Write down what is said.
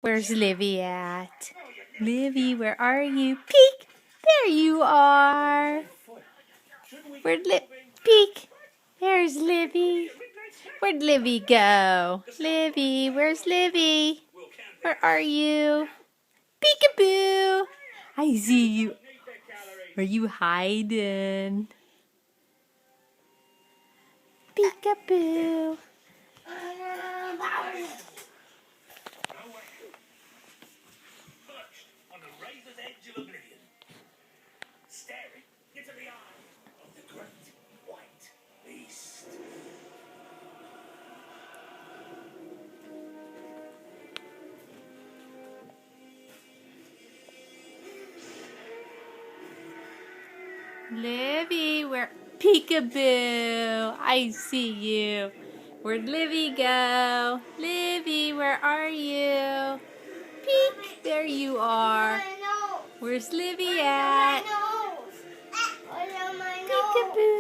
Where's Livy at? Livy, where are you? Peek! There you are! Where'd Peek! There's Livy. Where'd Livy go? Livy, where's Livy? Where are you? Peekaboo! I see you. Are you hiding? Peekaboo! On the razor's edge of oblivion, staring into the eye of the great white beast. Livy, where? Peekaboo! I see you. Where'd Livy go? Livy, where are you? Peek! There you are. Where's Livy at? Peekaboo!